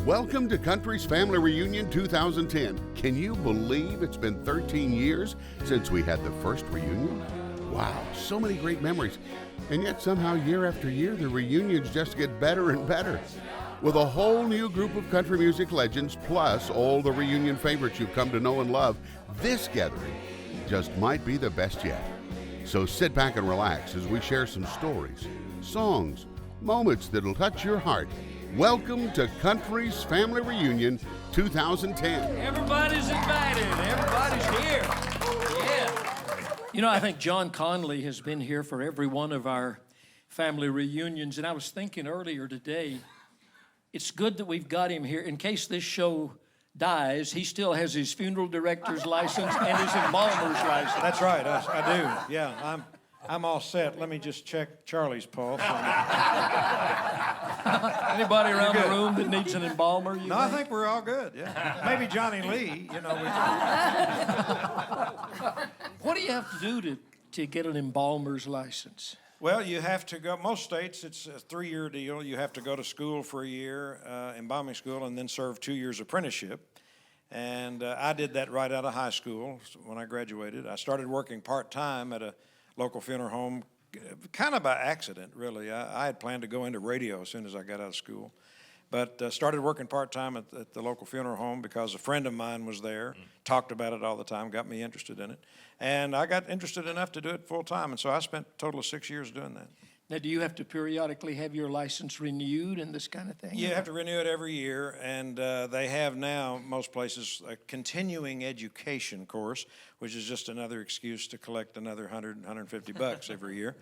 Welcome to Country's Family Reunion 2010. Can you believe it's been 13 years since we had the first reunion? Wow, so many great memories. And yet somehow year after year, the reunions just get better and better. With a whole new group of country music legends, plus all the reunion favorites you've come to know and love, this gathering just might be the best yet. So sit back and relax as we share some stories, songs, moments that'll touch your heart. Welcome to Country's Family Reunion 2010. Everybody's invited. Everybody's here. Yeah. You know, I think John Conlee has been here for every one of our family reunions. And I was thinking earlier today, it's good that we've got him here. In case this show dies, he still has his funeral director's license and his embalmer's license. That's right, I do. Yeah, I'm all set. Let me just check Charlie's pulse. Anybody around the room that needs an embalmer? No, I think we're all good, yeah. Maybe Johnny Lee, you know. What do you have to do to get an embalmer's license? Well, you have to go, most states it's a 3-year deal. You have to go to school for a year, embalming school, and then serve 2 years apprenticeship. And I did that right out of high school when I graduated. I started working part-time at a local funeral home, kind of by accident, really. I had planned to go into radio as soon as I got out of school. But started working part-time at the local funeral home because a friend of mine was there, talked about it all the time, got me interested in it. And I got interested enough to do it full-time, and so I spent a total of 6 years doing that. Now, do you have to periodically have your license renewed and this kind of thing? You have to renew it every year, and they have now, most places, a continuing education course, which is just another excuse to collect another $100, $150 every year,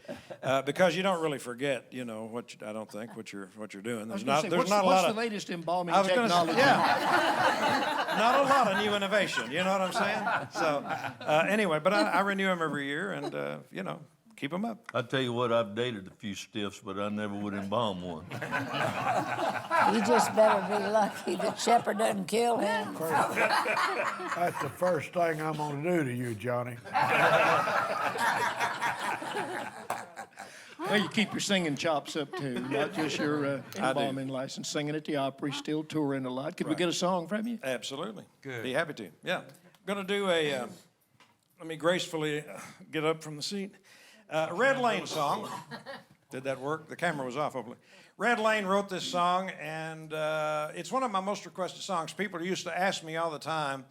because you don't really forget, you know, what you're doing. There's not a lot what's of the latest embalming technology? Not a lot of new innovation. You know what I'm saying? So anyway, but I renew them every year, and you know. Keep them up. I tell you what, I've dated a few stiffs, but I never would embalm one. You just better be lucky that Shepherd doesn't kill him. That's the first thing I'm going to do to you, Johnny. Well, you keep your singing chops up, too, not just your embalming license. Singing at the Opry, still touring a lot. Could we get a song from you? Absolutely. Good. Be happy to. Yeah. I'm going to do a, let me gracefully get up from the seat. Red Lane song. Did that work? The camera was off, hopefully. Red Lane wrote this song, and it's one of my most requested songs. People used to ask me all the time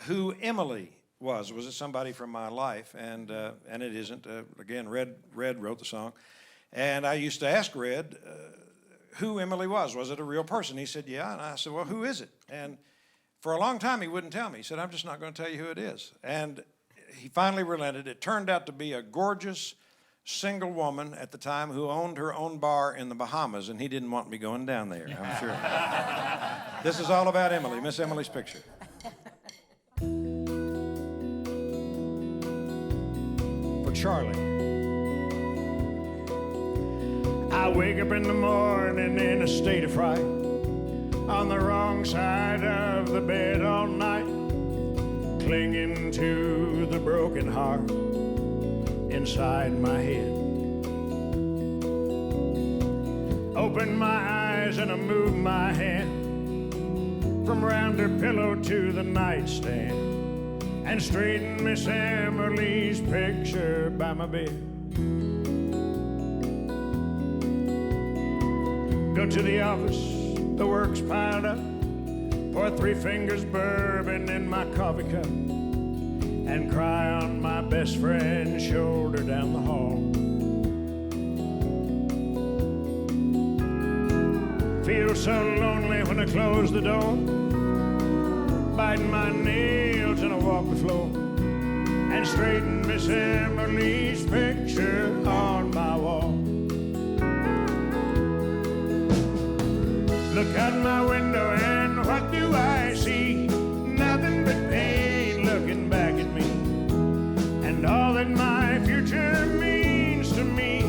who Emily was. Was it somebody from my life? And it isn't. Again, Red wrote the song. And I used to ask Red who Emily was. Was it a real person? He said, yeah. And I said, well, who is it? And for a long time, he wouldn't tell me. He said, I'm just not going to tell you who it is. And he finally relented. It turned out to be a gorgeous single woman at the time who owned her own bar in the Bahamas, and he didn't want me going down there, I'm sure. This is all about Emily, Miss Emily's Picture. For Charlie. I wake up in the morning in a state of fright, on the wrong side of the bed all night, clinging to the broken heart inside my head. Open my eyes and I move my hand from round her pillow to the nightstand and straighten Miss Emily's picture by my bed. Go to the office, the work's piled up. Pour 3 fingers bourbon in my coffee cup and cry on my best friend's shoulder down the hall. Feel so lonely when I close the door, biting my nails and I walk the floor and straighten Miss Emily's picture on my wall. Look out my window and what do I see? Nothing but pain looking back at me. And all that my future means to me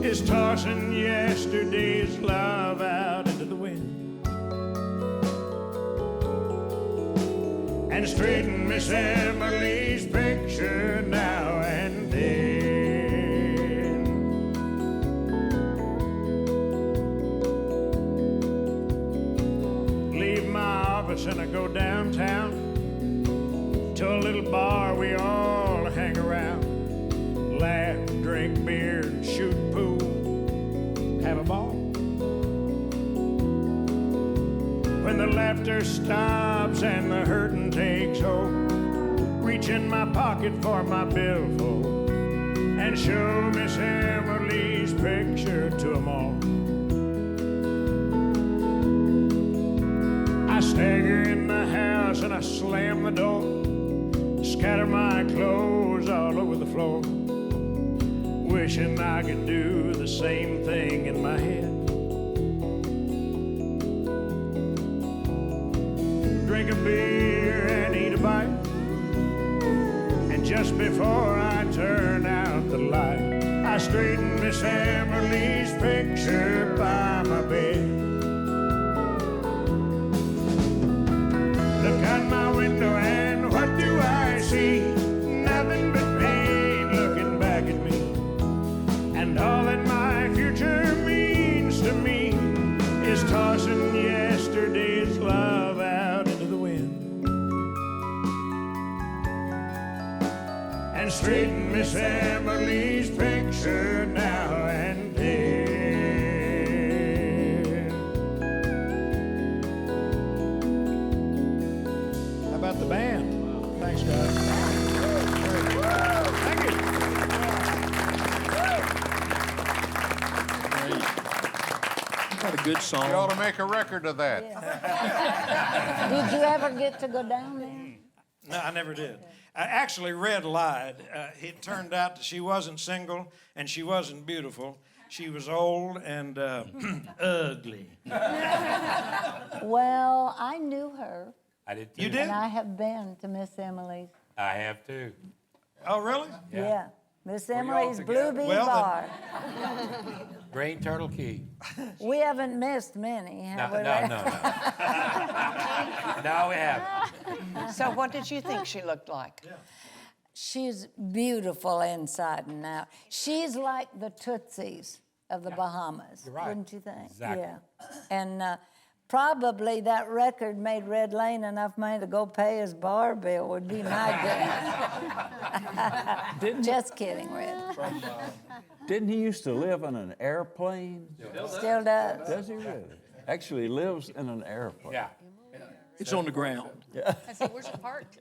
is tossing yesterday's love out into the wind. And straighten Miss Emily's picture now and then. us and I go downtown to a little bar we all hang around. Laugh, drink beer, and shoot pool, have a ball. When the laughter stops and the hurting takes hold, reach in my pocket for my billfold and show Miss Emily's picture to 'em all. I stagger in the house and I slam the door, scatter my clothes all over the floor, wishing I could do the same thing in my head. Drink a beer and eat a bite, and just before I turn out the light, I straighten Miss Emily's picture by my bed. Look out my window and what do I see? Nothing but pain looking back at me. And all that my future means to me is tossing yesterday's love out into the wind. And straighten Miss Emily's picture now and then. How about the band? Thanks, guys. Thank you. What a good song. You ought to make a record of that. Did you ever get to go down there? No, I never did. Actually, Red lied. It turned out that she wasn't single and she wasn't beautiful. She was old and ugly. Well, I knew her, I did too. You did? and I have been to Miss Emily's. I have too. Oh, really? Yeah. Miss all Emily's together? Blue Bee Well, then- Bar. Green Turtle Key. We haven't missed many, No, have no, we? no, no. No, we haven't. So what did you think she looked like? She's beautiful inside and out. She's like the Tootsies of the Bahamas, You're right. wouldn't you think? Exactly. Yeah. And probably that record made Red Lane enough money to go pay his bar bill would be my guess. Just kidding, Red. Didn't he used to live in an airplane? Still does. Does he really? Actually lives in an airplane. Yeah. It's on the ground. I said, where's it parked?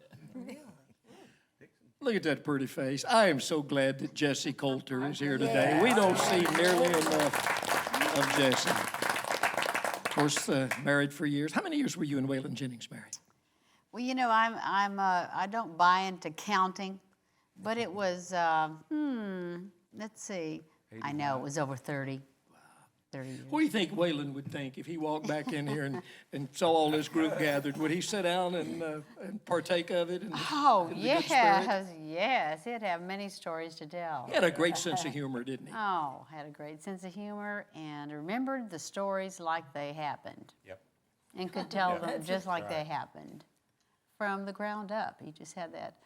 Look at that pretty face. I am so glad that Jessi Colter is here today. We don't see nearly enough of Jessi. Of course, married for years. How many years were you and Waylon Jennings married? Well, you know, I don't buy into counting, but it was, let's see. I know, it was over 30. 30 years. What do you think Waylon would think if he walked back in here and saw all this group gathered? Would he sit down and partake of it? Oh, in the good spirit? yes. He'd have many stories to tell. He had a great sense of humor, didn't he? Oh, had a great sense of humor and remembered the stories like they happened. Yep. And could tell them just like they happened from the ground up. He just had that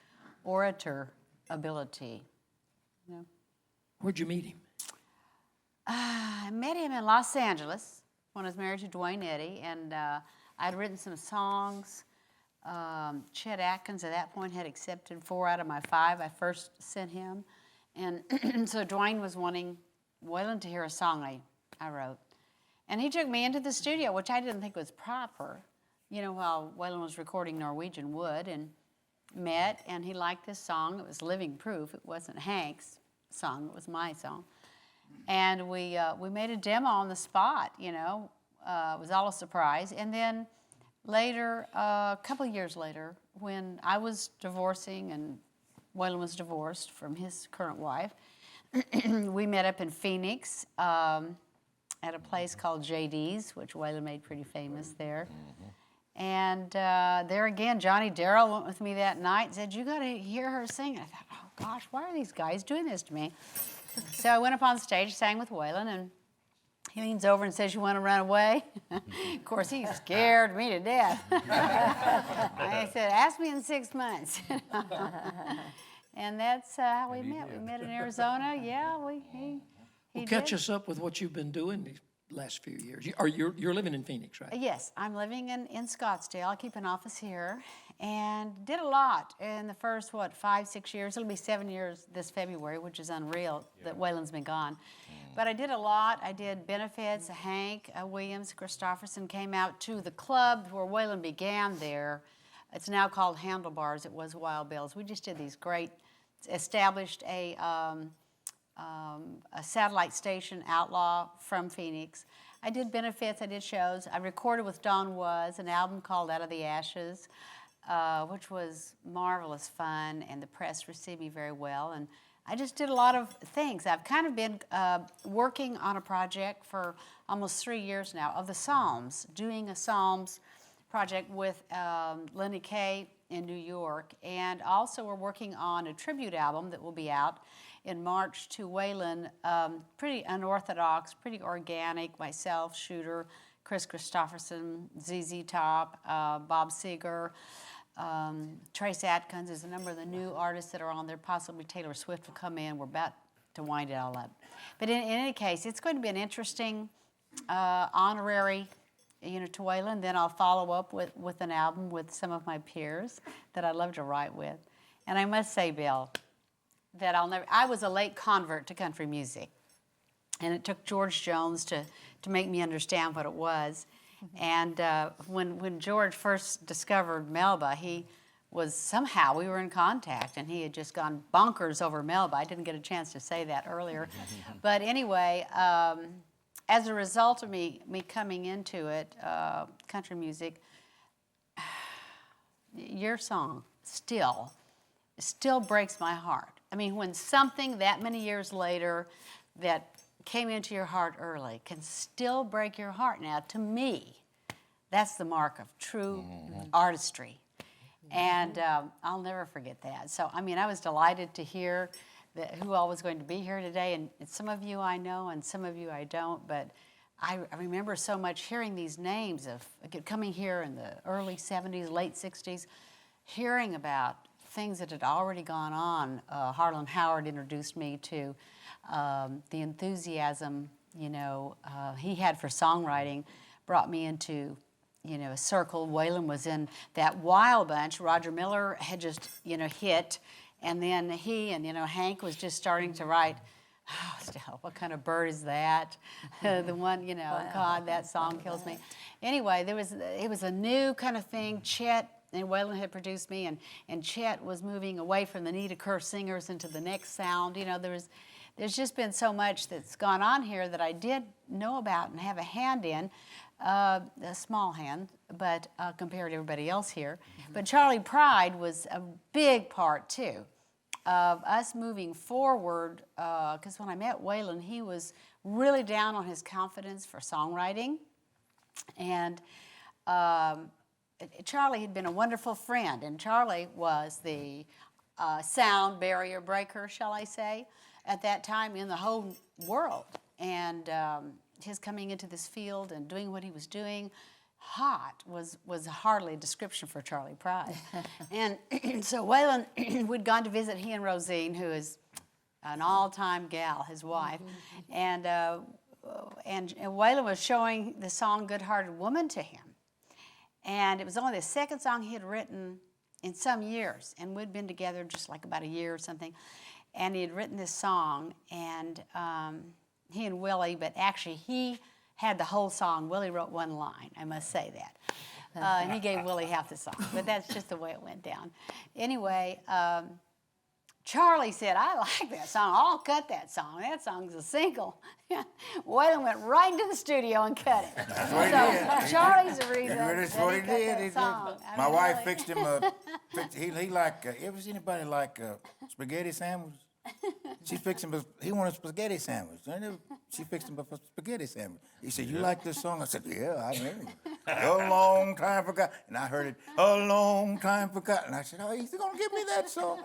orator ability. You know? Where'd you meet him? I met him in Los Angeles when I was married to Dwayne Eddy, and I'd written some songs. Chet Atkins at that point had accepted 4 out of my 5 I first sent him. And so Dwayne was wanting Waylon to hear a song I wrote. And he took me into the studio, which I didn't think was proper, you know, while Waylon was recording Norwegian Wood, and met, and he liked this song. It was Living Proof. It wasn't Hank's song. It was my song. And we made a demo on the spot, you know. It was all a surprise. And then later, a couple of years later, when I was divorcing and Waylon was divorced from his current wife, we met up in Phoenix at a place called JD's, which Waylon made pretty famous there. And there again, Johnny Darrell went with me that night and said, "You got to hear her sing." I thought, oh gosh, why are these guys doing this to me? So I went up on stage, sang with Waylon, and he leans over and says, "You want to run away?" Of course, he scared me to death. I said, "Ask me in 6 months." And that's how we met. We met in Arizona. Yeah, Catch us up with what you've been doing. last few years? You're living in Phoenix, right? Yes, I'm living in Scottsdale. I keep an office here and did a lot in the first, 5, 6 years. It'll be 7 years this February, which is unreal that Waylon's been gone. But I did a lot. I did benefits. Hank Williams Christopherson came out to the club where Waylon began there. It's now called Handlebars. It was Wild Bills. We just did these great, established a satellite station, Outlaw, from Phoenix. I did benefits, I did shows. I recorded with Don Was an album called Out of the Ashes, which was marvelous fun, and the press received me very well. And I just did a lot of things. I've kind of been working on a project for almost 3 years now of the Psalms, doing a Psalms project with lnk in New York. And also we're working on a tribute album that will be out in March to Waylon, pretty unorthodox, pretty organic, myself, Shooter, Chris Christopherson, ZZ Top, Bob Seger, Trace Atkins. There's a number of the new artists that are on there. Possibly Taylor Swift will come in. We're about to wind it all up. But in any case, it's going to be an interesting honorary to Waylon. Then I'll follow up with an album with some of my peers that I love to write with. And I must say, Bill, that I was a late convert to country music. And it took George Jones to make me understand what it was. And when George first discovered Melba, we were in contact, and he had just gone bonkers over Melba. I didn't get a chance to say that earlier. But anyway, as a result of me coming into it, country music, your song still breaks my heart. I mean, when something that many years later that came into your heart early can still break your heart. Now, to me, that's the mark of true artistry. And I'll never forget that. So, I mean, I was delighted to hear who all was going to be here today. And some of you I know and some of you I don't. But I remember so much hearing these names of coming here in the early 70s, late 60s, hearing about things that had already gone on. Harlan Howard introduced me to the enthusiasm, he had for songwriting, brought me into, a circle. Waylon was in that Wild Bunch. Roger Miller had just, hit, and then he and, Hank was just starting to write, still, what kind of bird is that? The one, God, that song kills me. Anyway, it was a new kind of thing. Chet and Waylon had produced me, and Chet was moving away from the Nita Kerr singers into the next sound. There's just been so much that's gone on here that I did know about and have a hand in, a small hand, but compared to everybody else here. But Charley Pride was a big part, too, of us moving forward, because when I met Waylon, he was really down on his confidence for songwriting. And Charley had been a wonderful friend, and Charley was the sound barrier breaker, shall I say, at that time in the whole world. And his coming into this field and doing what he was doing, hot, was hardly a description for Charley Pride. And so Waylon, we'd gone to visit he and Rosine, who is an all-time gal, his wife, and Waylon was showing the song Good-Hearted Woman to him. And it was only the second song he had written in some years, and we'd been together just like about a year or something. And he had written this song, and he and Willie, but actually he had the whole song. Willie wrote one line, I must say that. And he gave Willie half the song, but that's just the way it went down. Anyway, Charley said, I like that song. I'll cut that song. That song's a single. Waylon went right into the studio and cut it. That's what he did. Charley's the reason That's what he did. My wife fixed him a. He like. Ever seen anybody like spaghetti sandwich? She fixed him. He wanted a spaghetti sandwich. She fixed him a spaghetti sandwich. He said, "You like this song?" I said, "Yeah, I heard it. A long time forgot." And I heard it. A long time forgotten. I said, "Oh, he's gonna give me that song."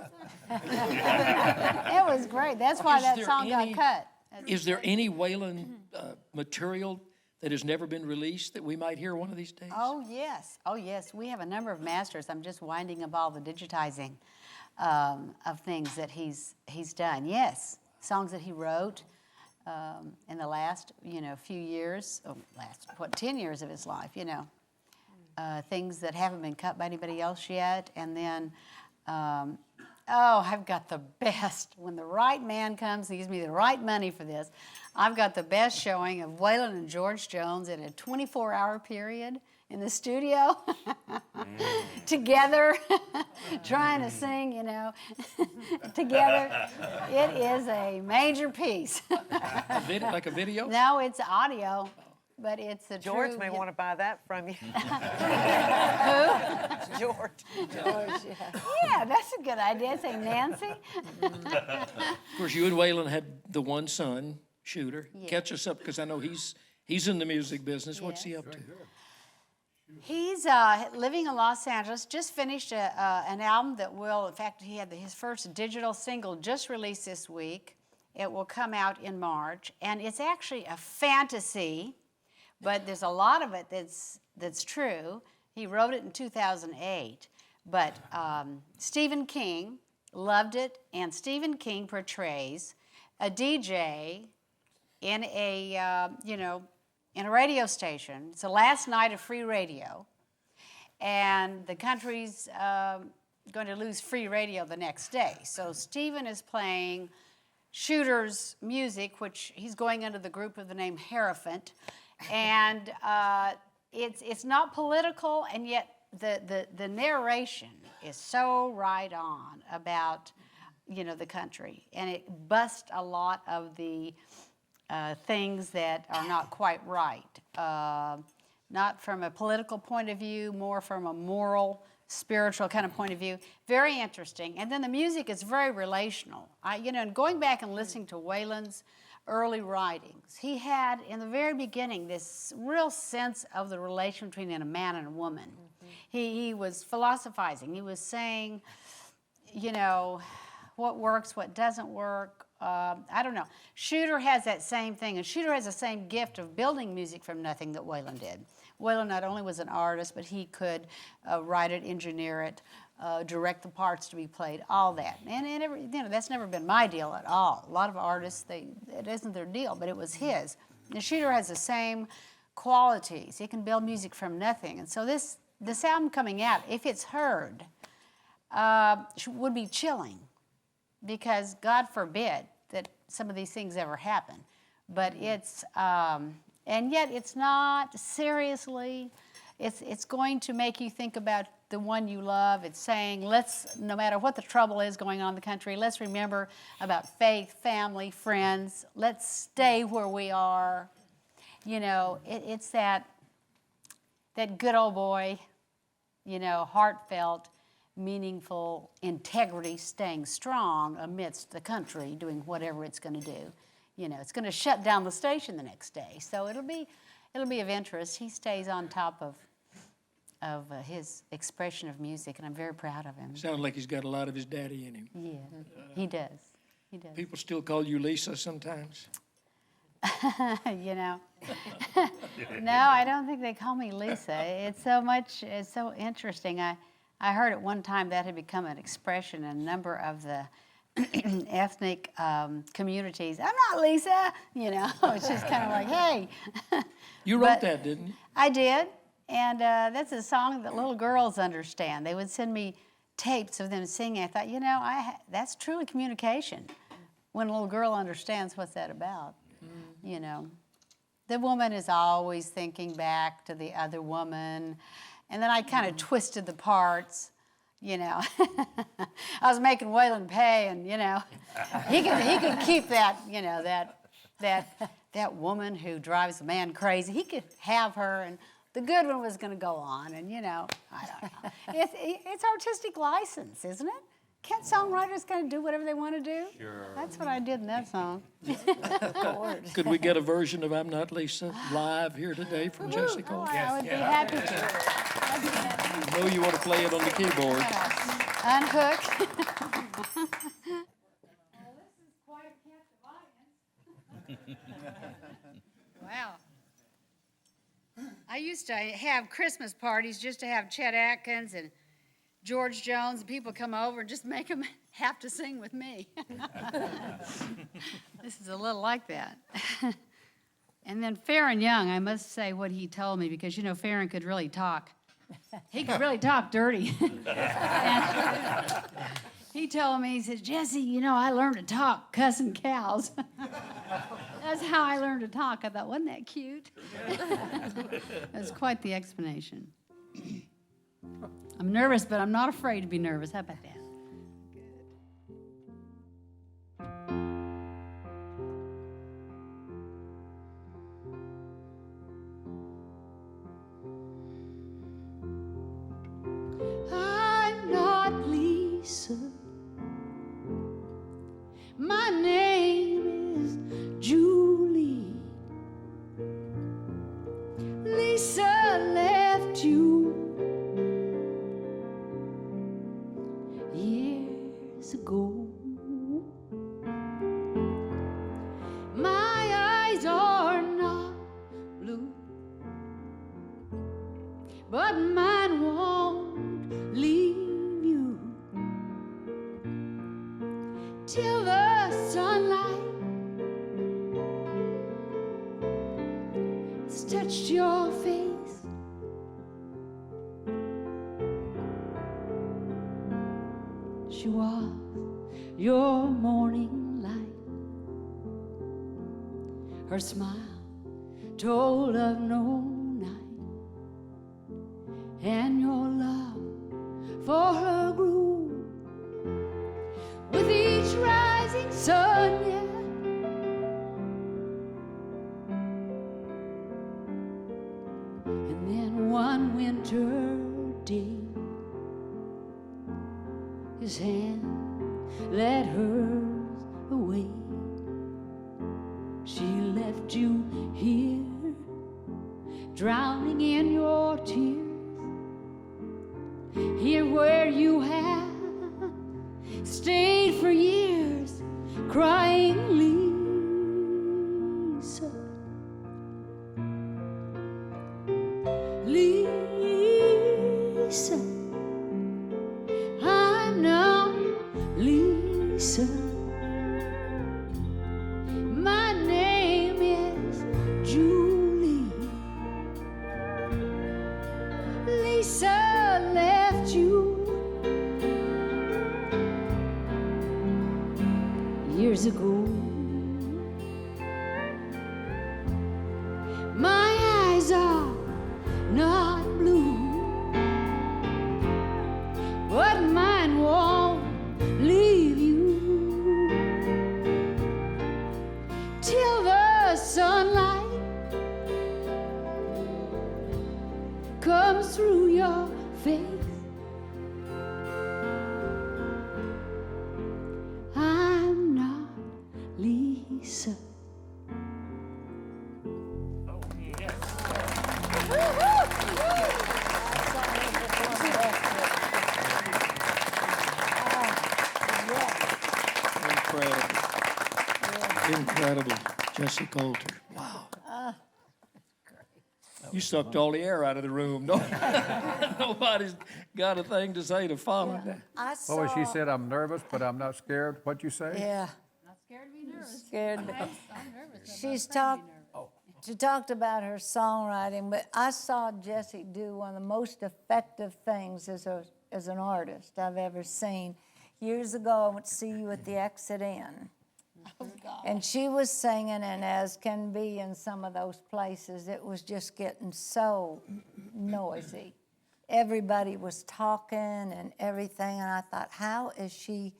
It was great. That's why that song got cut. Is there any Waylon material that has never been released that we might hear one of these days? Oh, yes. Oh, yes. We have a number of masters. I'm just winding up all the digitizing of things that he's done. Yes, songs that he wrote. in the last, few years, 10 years of his life, things that haven't been cut by anybody else yet. And then, I've got the best. When the right man comes, he gives me the right money for this. I've got the best showing of Waylon and George Jones in a 24-hour period in the studio together, trying to sing, together. It is a major piece. Like a video? No, it's audio, but it's a George may want to buy that from you. Who? George. Yeah, that's a good idea. Say Nancy. Of course, you and Waylon had the one son, Shooter. Yeah. Catch us up, because I know he's in the music business. What's he up to? He's living in Los Angeles, just finished an album that will, in fact, he had his first digital single just released this week. It will come out in March, and it's actually a fantasy, but there's a lot of it that's true. He wrote it in 2008, but Stephen King loved it, and Stephen King portrays a DJ in a, in a radio station. It's the last night of free radio, and the country's going to lose free radio the next day. So Stephen is playing Shooter's music, which he's going under the group of the name Hierophant, and it's not political, and yet the narration is so right on about the country, and it busts a lot of the things that are not quite right. Not from a political point of view, more from a moral, spiritual kind of point of view. Very interesting. And then the music is very relational. And going back and listening to Waylon's early writings, he had, in the very beginning, this real sense of the relation between a man and a woman. Mm-hmm. He was philosophizing. He was saying, what works, what doesn't work. I don't know. Shooter has that same thing, and Shooter has the same gift of building music from nothing that Waylon did. Waylon not only was an artist, but he could write it, engineer it, direct the parts to be played, all that. And that's never been my deal at all. A lot of artists, it isn't their deal, but it was his. And Shooter has the same qualities. He can build music from nothing. And so this album coming out, if it's heard, would be chilling, because God forbid that some of these things ever happen. But it's, and yet it's not seriously, it's going to make you think about the one you love. It's saying, no matter what the trouble is going on in the country, let's remember about faith, family, friends. Let's stay where we are. It's that good old boy, heartfelt, meaningful integrity, staying strong amidst the country doing whatever it's going to do. It's going to shut down the station the next day, so it'll be of interest. He stays on top of his expression of music, and I'm very proud of him. Sounds like he's got a lot of his daddy in him. Yeah, he does. He does. People still call you Lisa sometimes. No, I don't think they call me Lisa. It's so interesting. I heard at one time that had become an expression in a number of the ethnic communities. I'm not Lisa, It's just kind of like, hey. You wrote that, didn't you? I did, and that's a song that little girls understand. They would send me tapes of them singing. I thought, that's truly communication when a little girl understands what's that about. The woman is always thinking back to the other woman. And then I kind of twisted the parts, I was making Waylon pay, and he could keep that, that woman who drives a man crazy. He could have her, and the good one was going to go on. And I don't know. It's artistic license, isn't it? Can't songwriters kind of do whatever they want to do? Sure. That's what I did in that song. Could we get a version of I'm Not Lisa live here today from Jessi Colter? I would be happy to. I know you want to play it on the keyboard. Unhook. Wow. I used to have Christmas parties just to have Chet Atkins and George Jones, and people come over and just make them have to sing with me. This is a little like that. And then Farron Young, I must say what he told me, because, you know, Farron could really talk. He could really talk dirty. And he told me, he says, Jessi, you know, I learned to talk cussing cows. That's how I learned to talk. I thought, wasn't that cute? That's quite the explanation. I'm nervous, but I'm not afraid to be nervous. How about that? I'm not Lisa. My name is Julie. Lisa left you years ago. My eyes are not blue, but mine won't leave you till the sunlight has touched your face. She was your morning light. Her smile told of no night, and your love for her grew with each rising sun, yeah. And then one winter day, his hand led hers away. She left you here, drowning in your tears, here where you have stayed for years, crying, Lisa, Lisa, I'm not Lisa. My name is Julie. Lisa left you years ago. My eyes are not blue, but mine won't leave you till the sunlight comes through your face. I'm not Lisa. Incredible. Jessi Colter. Wow. You sucked all the air out of the room. No, nobody's got a thing to say to follow that. I saw. What was she said? I'm nervous, but I'm not scared. What'd you say? Yeah. Not scared to be nervous. Scared. I'm nervous. She talked about her songwriting, but I saw Jessi do one of the most effective things as an artist I've ever seen. Years ago, I went to see you at the Exit Inn. Oh, God. And she was singing, and as can be in some of those places, it was just getting so noisy. Everybody was talking and everything, and I thought, how is she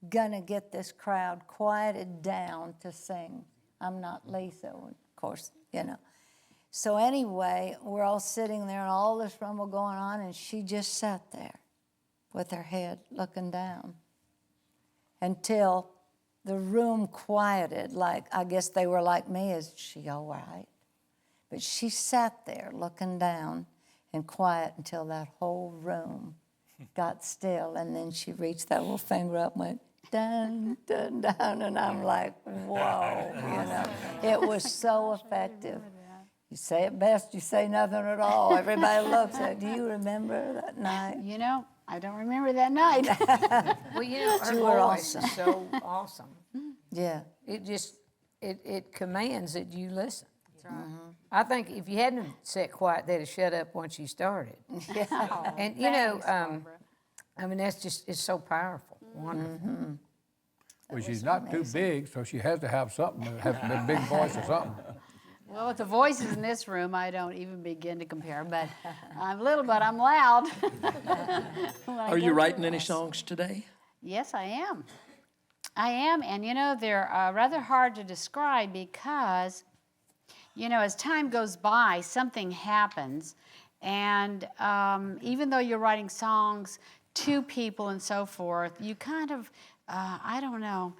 gonna get this crowd quieted down to sing I'm Not Lisa? Of course, you know. So anyway, we're all sitting there, and all this rumble going on, and she just sat there with her head looking down until the room quieted, like, I guess they were like me, is she all right? But she sat there looking down and quiet until that whole room got still, and then she reached that little finger up and went, dun, dun, dun, and I'm like, whoa, you know. It was so effective. You say it best, you say nothing at all. Everybody looks at, do you remember that night? You know, I don't remember that night. Well, you know, her You were voice awesome. is so awesome. Yeah, it commands that you listen. That's right. I think if you hadn't sat quiet, they'd have shut up once you started. Yeah. And Thanks, Barbara. I mean, that's just, it's so powerful, wonderful. Well, she's not too big, so she has to have something, have a big voice or something. Well, with the voices in this room, I don't even begin to compare, but I'm little, but I'm loud. Are you writing any songs today? Yes, I am. I am, and you know, they're rather hard to describe because, you know, as time goes by, something happens, and even though you're writing songs to people and so forth, you kind of, I don't know,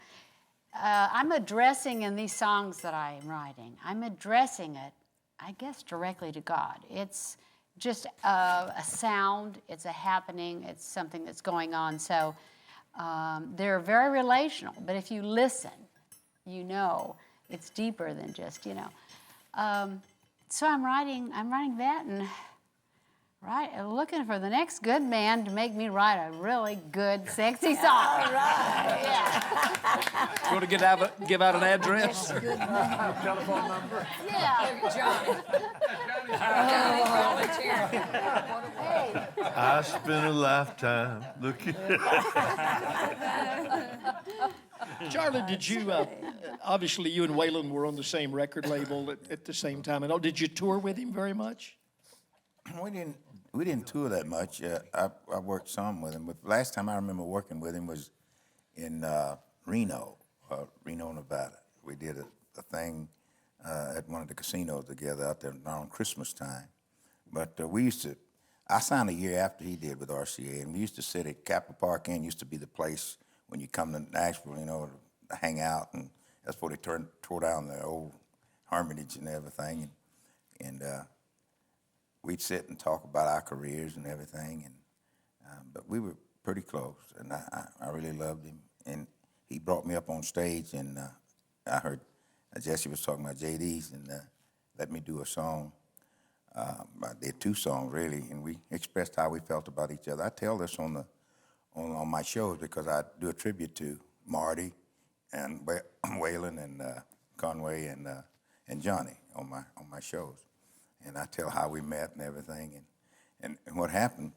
I'm addressing in these songs that I am writing, I'm addressing it, I guess, directly to God. It's just a sound, it's a happening, it's something that's going on. So they're very relational, but if you listen, you know it's deeper than just, you know. So I'm writing that and looking for the next good man to make me write a really good, sexy song. All right. Yeah. You want to give out an address? Telephone number. Yeah. Hey. I spent a lifetime looking. Charley, did you, obviously you and Waylon were on the same record label at the same time. And did you tour with him very much? We didn't tour that much. I worked some with him, but last time I remember working with him was in Reno, Nevada. We did a thing at one of the casinos together out there around Christmas time. But I signed a year after he did with RCA, and we used to sit at Capitol Park Inn, used to be the place when you come to Nashville, you know, to hang out, and that's before they tore down the old Hermitage and everything. And we'd sit and talk about our careers and everything, and but we were pretty close, and I really loved him. And he brought me up on stage, and I heard Jessi was talking about JD's, and let me do a song. I did 2 songs really, and we expressed how we felt about each other. I tell this on my shows because I do a tribute to Marty and Waylon and Conway and Johnny on my shows. And I tell how we met and everything, and what happened.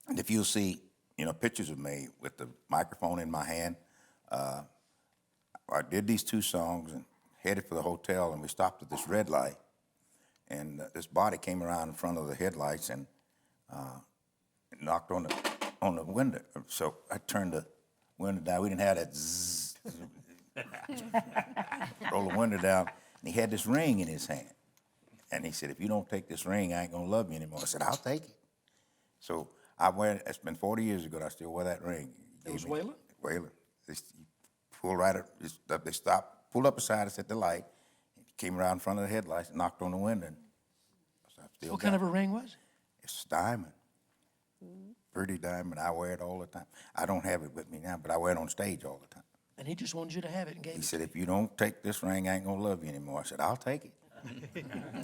And if you'll see, you know, pictures of me with the microphone in my hand, I did these 2 songs and headed for the hotel, and we stopped at this red light, and this body came around in front of the headlights and knocked on the window. So I turned the window down. We didn't have that zzz. Roll the window down, and he had this ring in his hand. And he said, if you don't take this ring, I ain't gonna love you anymore. I said, I'll take it. So I wear it. It's been 40 years ago, and I still wear that ring. It was Waylon? Waylon. He pulled right up, they stopped, pulled up beside us at the light, came around in front of the headlights, and knocked on the window. And What kind of a ring was it? It's diamond. Pretty diamond. I wear it all the time. I don't have it with me now, but I wear it on stage all the time. And he just wanted you to have it and gave it. He said, if you don't take this ring, I ain't gonna love you anymore. I said, I'll take it.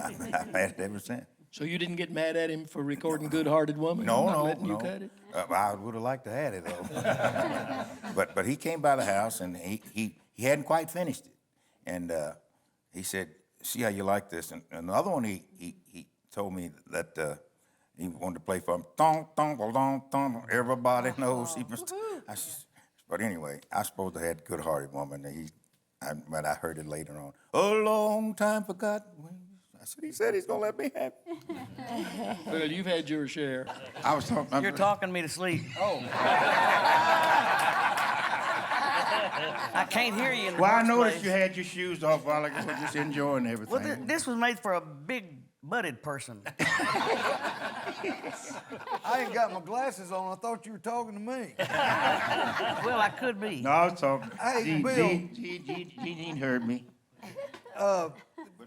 I've had it ever since. So you didn't get mad at him for recording Good Hearted Woman? No. You cut it? I would have liked to have it though. but he came by the house and he hadn't quite finished it, and he said, "See how you like this." And the other one he told me that he wanted to play for him. Dong dong dong dong. Everybody knows he was. But anyway, I suppose I had Good Hearted Woman. But I heard it later on. A long time forgotten. I said, he said he's gonna let me have it. Well, you've had your share. I was talking. You're talking me to sleep. Oh. I can't hear you in the Well, I first noticed place. you had your shoes off while I was just enjoying everything. Well, this was made for a big-butted person. I ain't got my glasses on. I thought you were talking to me. Well, I could be. No, I was talking. Hey, Bill. He heard me. But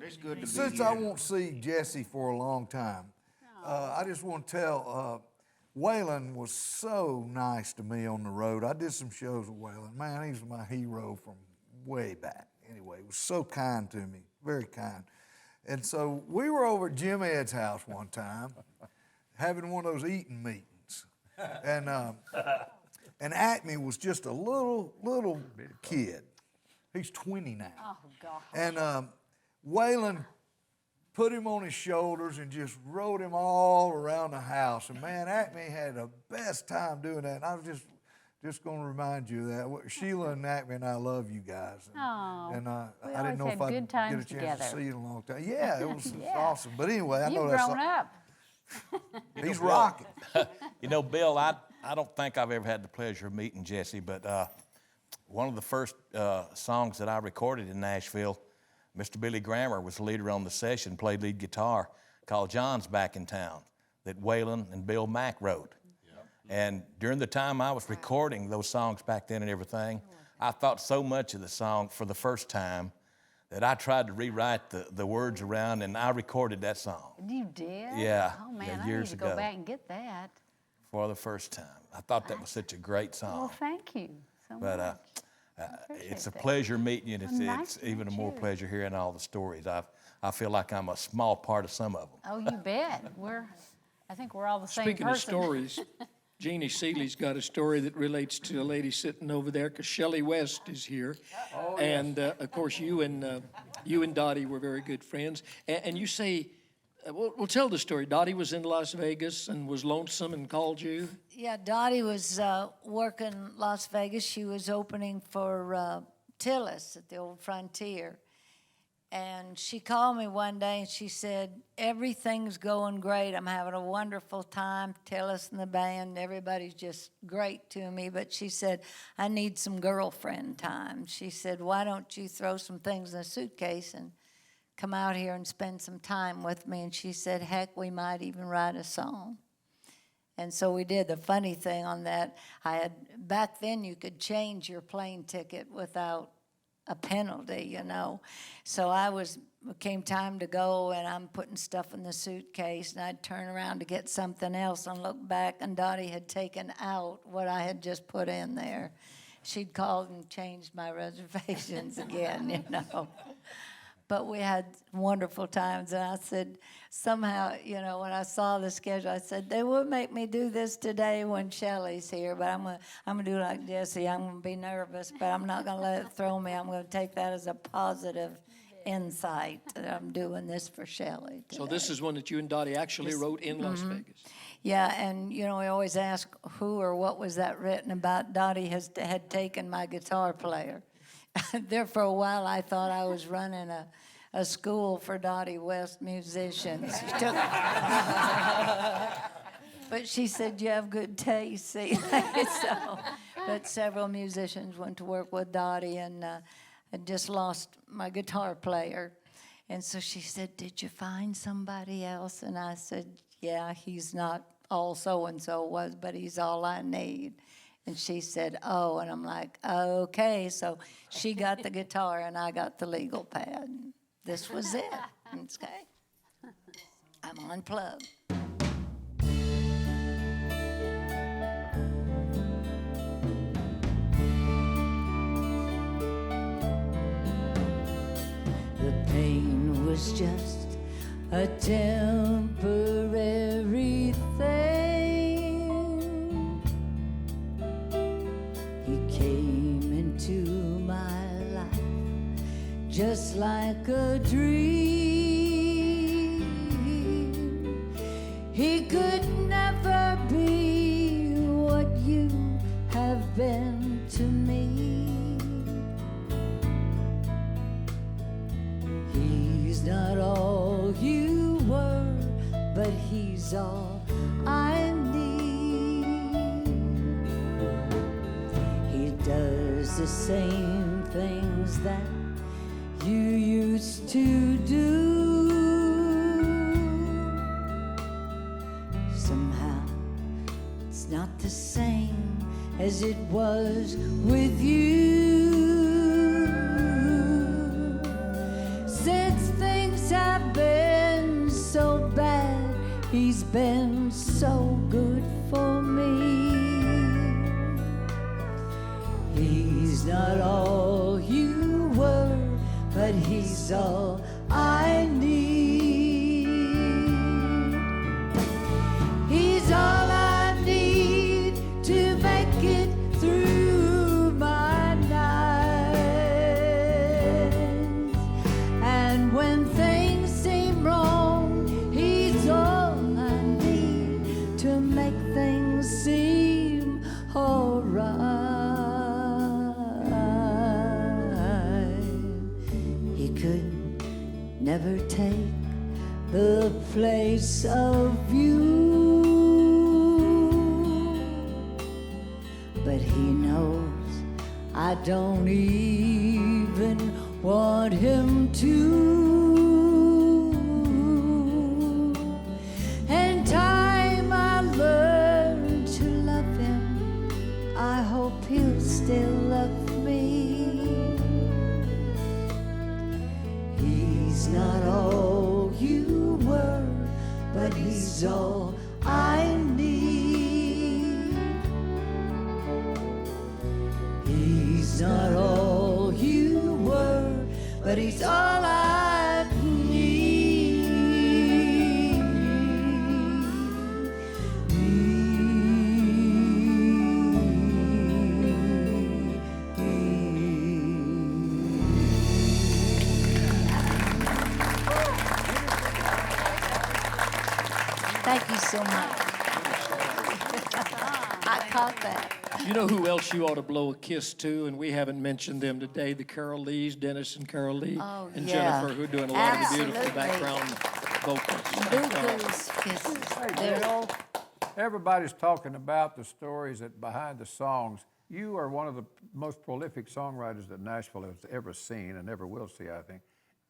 it's good to be Since here. I won't see Jessi for a long time, I just want to tell, Waylon was so nice to me on the road. I did some shows with Waylon. Man, he's my hero from way back. Anyway, he was so kind to me, very kind. And so we were over at Jim Ed's house one time, having one of those eating meetings. And Acme was just a little kid. He's 20 now. Oh, God. And Waylon put him on his shoulders and just rode him all around the house. And man, Acme had the best time doing that. And I was just going to remind you of that. Sheila and Acme and I love you guys. And I didn't know if I'd get a chance to see you in a long time. Yeah, it was awesome. But anyway, I know You've that's grown up. He's rocking. You know, Bill, I don't think I've ever had the pleasure of meeting Jessi, but one of the first songs that I recorded in Nashville, Mr. Billy Grammer was the leader on the session, played lead guitar, called John's Back in Town, that Waylon and Bill Mack wrote. And during the time I was recording those songs back then and everything, I thought so much of the song for the first time that I tried to rewrite the words around, and I recorded that song. You did? Yeah. Oh, man, yeah, I years need to go ago. back and get that. For the first time. I thought that was such a great song. Well, thank you so much. But it's a pleasure meeting you, and it's even a more pleasure hearing all the stories. I feel like I'm a small part of some of them. Oh, you bet. I think we're all the same Speaking person. of stories, Jeannie Seely's got a story that relates to a lady sitting over there, because Shelley West is here. Oh, And, of course, you and Dottie were very good friends. And you say, we'll tell the story. Dottie was in Las Vegas and was lonesome and called you. Yeah, Dottie was working Las Vegas. She was opening for Tillis at the Old Frontier. And she called me one day and she said, everything's going great. I'm having a wonderful time. Tillis and the band, everybody's just great to me. But she said, I need some girlfriend time. She said, why don't you throw some things in a suitcase and come out here and spend some time with me? And she said, heck, we might even write a song. And so we did. The funny thing on that, back then you could change your plane ticket without a penalty, you know. So it came time to go, and I'm putting stuff in the suitcase, and I'd turn around to get something else and look back, and Dottie had taken out what I had just put in there. She'd called and changed my reservations again, you know. But we had wonderful times, and I said, somehow, you know, when I saw the schedule, I said, they would make me do this today when Shelley's here, but I'm gonna do like Jessi. I'm gonna be nervous, but I'm not gonna let it throw me. I'm gonna take that as a positive insight that I'm doing this for Shelley today. So this is one that you and Dottie actually wrote in Las Vegas. Yeah, and you know, we always ask who or what was that written about. Dottie had taken my guitar player. There for a while, I thought I was running a school for Dottie West musicians. But she said, you have good taste, see? But several musicians went to work with Dottie, and I just lost my guitar player. And so she said, did you find somebody else? And I said, yeah, he's not all so-and-so was, but he's all I need. And she said, oh, and I'm like, okay. So she got the guitar and I got the legal pad. This was it. Okay. I'm unplugged. The pain was just a temporary thing. He came into my life just like a dream. He could never be what you have been to me. He's not all you were, but he's all I need. He does the same things that you used to do. Somehow it's not the same as it was with you. Since things have been so bad, he's been so good for me. He's not all you were, but he's all I need. He's all I need to make it through my night. make things seem alright. He could never take the place of you, but he knows I don't even want him to. And time I learned to love him, I hope he'll still love me. He's not all you were, but he's all I need. He's not all you were, but he's all I Thank you so much. I caught that. You know who else you ought to blow a kiss to, and we haven't mentioned them today, the Carol Lees, Dennis and Carol Lee, and Jennifer, who are doing a lot of the beautiful background vocals. Buku's kisses. They're all. Everybody's talking about the stories that behind the songs. You are one of the most prolific songwriters that Nashville has ever seen and ever will see, I think.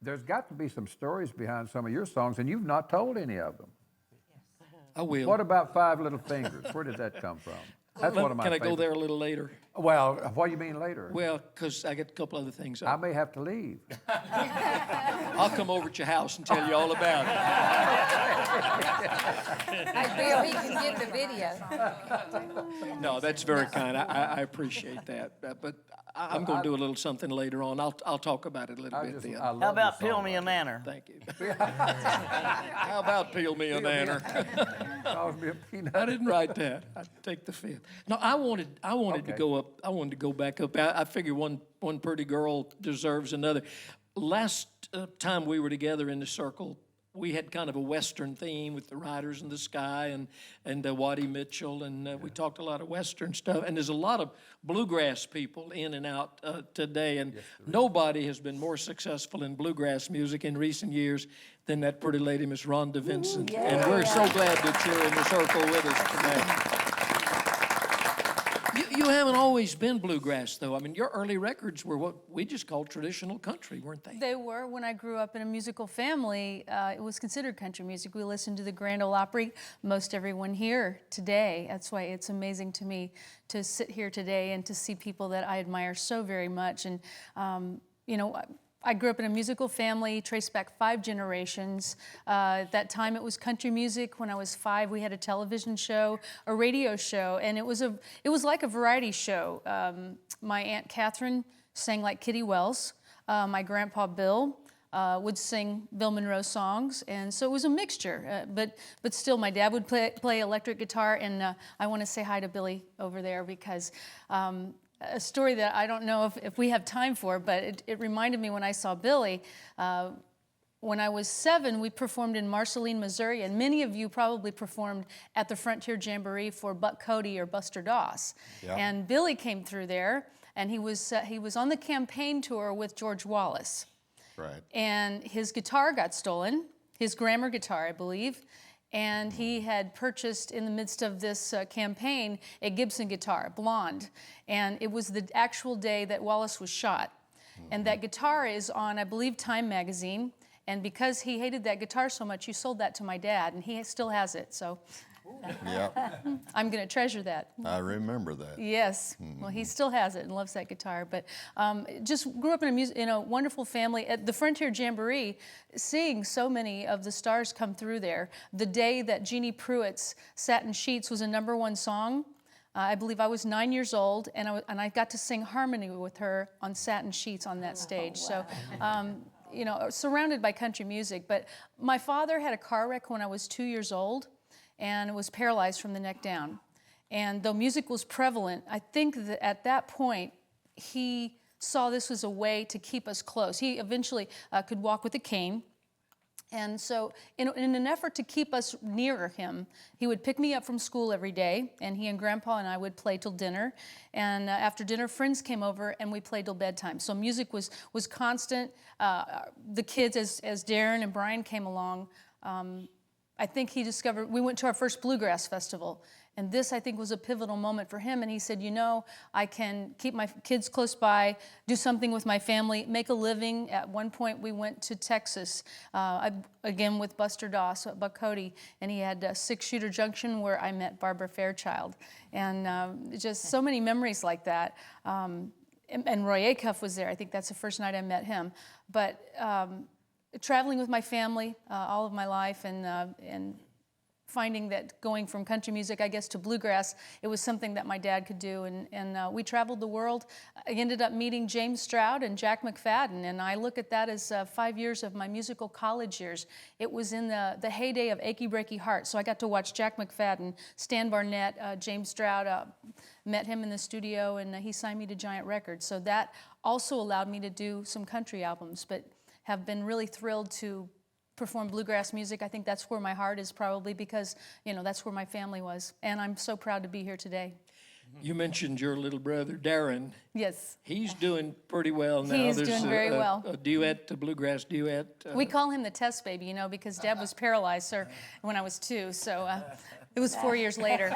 There's got to be some stories behind some of your songs, and you've not told any of them. I will. What about Five Little Fingers? Where did that come from? That's one of my Can I favorites. go there a little later? Well, what do you mean later? Well, because I got a couple other things. I may have to leave. I'll come over at your house and tell you all about it. Hey, Bill, he can get the video. No, that's very kind. I appreciate that. But I'm going to do a little something later on. I'll talk about it a little bit then. How about Peel Me a Nanner? Thank you. How about Peel Me a Nanner? I didn't write that. I take the fifth. No, I wanted to go up. I wanted to go back up. I figure one pretty girl deserves another. Last time we were together in the circle, we had kind of a Western theme with the Riders in the Sky and Waddy Mitchell, and we talked a lot of Western stuff. And there's a lot of bluegrass people in and out today, and nobody has been more successful in bluegrass music in recent years than that pretty lady, Miss Rhonda Vincent. And we're so glad that you're in the circle with us today. You haven't always been bluegrass, though. I mean, your early records were what we just called traditional country, weren't they? They were. When I grew up in a musical family, it was considered country music. We listened to the Grand Ole Opry, most everyone here today. That's why it's amazing to me to sit here today and to see people that I admire so very much. And, you know, I grew up in a musical family, traced back 5 generations. At that time, it was country music. When I was 5, we had a television show, a radio show, and it was like a variety show. My Aunt Catherine sang like Kitty Wells. My Grandpa Bill would sing Bill Monroe songs, and so it was a mixture. But still, my dad would play electric guitar, and I want to say hi to Billy over there because a story that I don't know if we have time for, but it reminded me when I saw Billy. When I was 7, we performed in Marceline, Missouri, and many of you probably performed at the Frontier Jamboree for Buck Cody or Buster Doss. Yep. And Billy came through there, and he was on the campaign tour with George Wallace. Right. And his guitar got stolen, his Grammer guitar, I believe. And he had purchased, in the midst of this campaign, a Gibson guitar, blonde. And it was the actual day that Wallace was shot. And that guitar is on, I believe, Time magazine. And because he hated that guitar so much, he sold that to my dad, and he still has it. So Yep. I'm going to treasure that. I remember that. Yes. Well, he still has it and loves that guitar. But just grew up in a wonderful family. At the Frontier Jamboree, seeing so many of the stars come through there. The day that Jeannie Pruitt's Satin Sheets was a #1 song, I believe I was 9 years old, and I got to sing harmony with her on Satin Sheets on that stage. So, you know, surrounded by country music. But my father had a car wreck when I was 2 years old, and was paralyzed from the neck down. And though music was prevalent, I think that at that point, he saw this as a way to keep us close. He eventually could walk with a cane, And so in an effort to keep us nearer him, he would pick me up from school every day, and he and Grandpa and I would play till dinner. And after dinner, friends came over, and we played till bedtime. So music was constant. The kids, as Darren and Brian came along, I think he discovered, we went to our first bluegrass festival. And this, I think, was a pivotal moment for him. And he said, you know, I can keep my kids close by, do something with my family, make a living. At one point, we went to Texas, again with Buster Doss at Buck Cody. And he had Six Shooter Junction, where I met Barbara Fairchild. And just so many memories like that. And Roy Acuff was there. I think that's the first night I met him. But traveling with my family all of my life, and finding that going from country music, I guess, to bluegrass, it was something that my dad could do. And we traveled the world. I ended up meeting James Stroud and Jack McFadden, and I look at that as 5 years of my musical college years. It was in the heyday of Achy Breaky Heart, so I got to watch Jack McFadden, Stan Barnett, James Stroud, met him in the studio, and he signed me to Giant Records. So that also allowed me to do some country albums, but have been really thrilled to perform bluegrass music. I think that's where my heart is, probably because, you know, that's where my family was. And I'm so proud to be here today. You mentioned your little brother, Darren. Yes. He's doing pretty well now. He's doing very well. A duet, a bluegrass duet. We call him the test baby, you know, because Dad was paralyzed when I was 2, so it was 4 years later.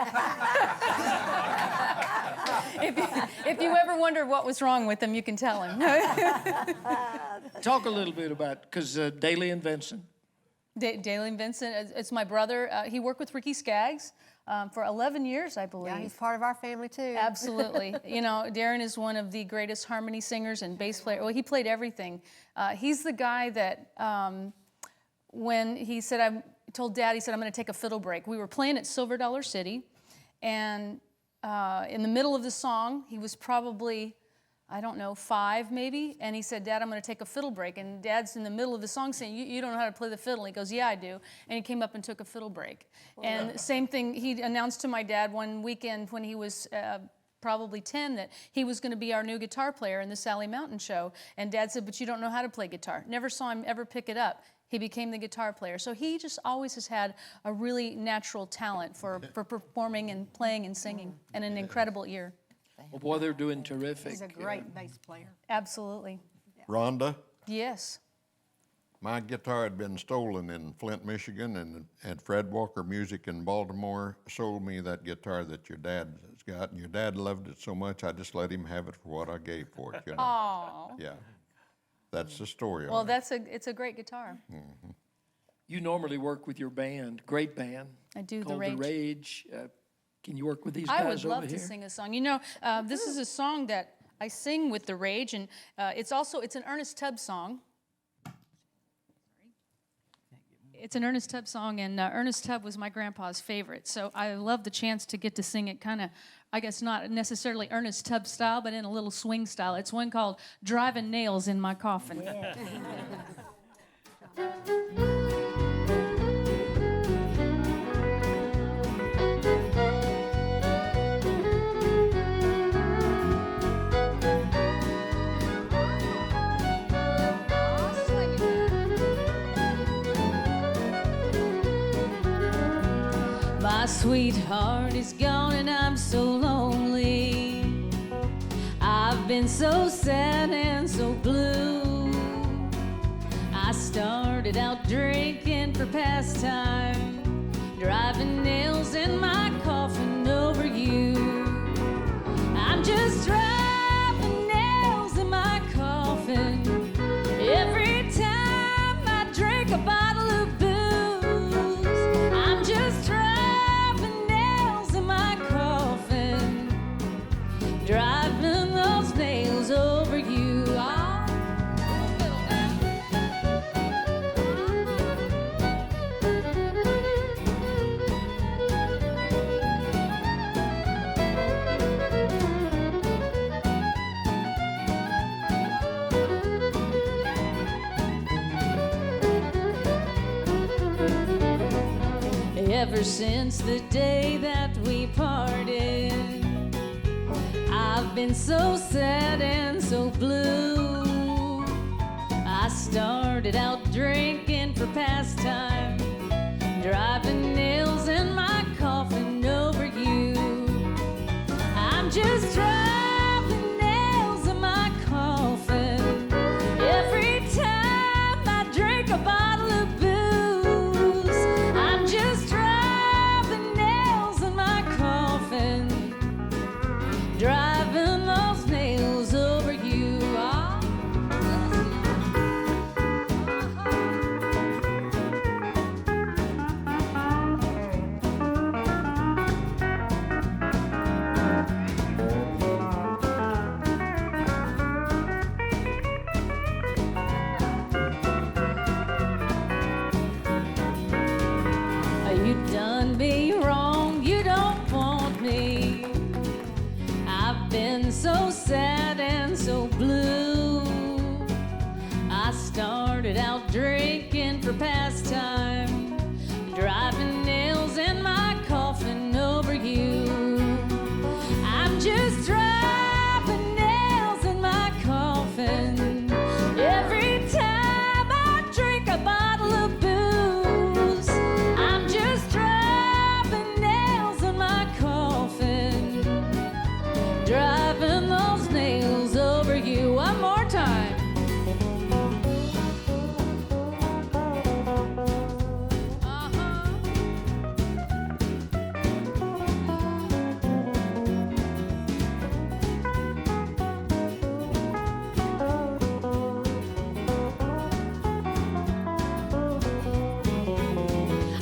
If you ever wonder what was wrong with him, you can tell him. Talk a little bit about, because Daly and Vincent. Daly and Vincent, it's my brother. He worked with Ricky Skaggs for 11 years, I believe. Yeah, he's part of our family too. Absolutely. You know, Darren is one of the greatest harmony singers and bass player. Well, he played everything. He's the guy that when he said, I told Dad, he said, I'm going to take a fiddle break. We were playing at Silver Dollar City, and in the middle of the song, he was probably, I don't know, 5 maybe, and he said, Dad, I'm going to take a fiddle break. And Dad's in the middle of the song saying, you don't know how to play the fiddle. He goes, yeah, I do. And he came up and took a fiddle break. And same thing, he announced to my dad one weekend when he was probably 10 that he was going to be our new guitar player in the Sally Mountain Show. And Dad said, but you don't know how to play guitar. Never saw him ever pick it up. He became the guitar player. So he just always has had a really natural talent for performing and playing and singing, and an incredible ear. Well, boy, they're doing terrific. He's a great bass player. Absolutely. Rhonda, Yes. my guitar had been stolen in Flint, Michigan, and Fred Walker Music in Baltimore sold me that guitar that your dad has got, and your dad loved it so much I just let him have it for what I gave for it, you know. Aww. Yeah, that's the story Well, on it. it's a great guitar. Mm-hmm. You normally work with your band, great band. I do, called The Rage. Can you work with these I guys would love over to here? sing a song. You know, this is a song that I sing with The Rage, and it's an Ernest Tubb song. It's an Ernest Tubb song, and Ernest Tubb was my grandpa's favorite. So I love the chance to get to sing it kind of, I guess not necessarily Ernest Tubb style, but in a little swing style. It's one called Driving Nails in My Coffin. Yeah. My sweetheart is gone and I'm so lonely. I've been so sad and so blue. I started out drinking for pastime, driving nails in my coffin over you. I'm just driving nails in my coffin every time I drink a bottle of booze. I'm just driving nails in my coffin, driving those nails over you. Ever since the day that we parted, I've been so sad and so blue. I I started out drinking for pastime, driving nails in my coffin over you. I'm just driving nails in my coffin every time I drink a bottle of booze. I'm just driving nails in my coffin, driving those nails over you. You done me wrong, you don't want me. I've been so sad and so blue. I started out drinking for pastime, driving nails in my coffin over you. I'm just driving nails in my coffin every time I drink a bottle of booze. I'm just driving nails in my coffin, driving those nails over you. One more time.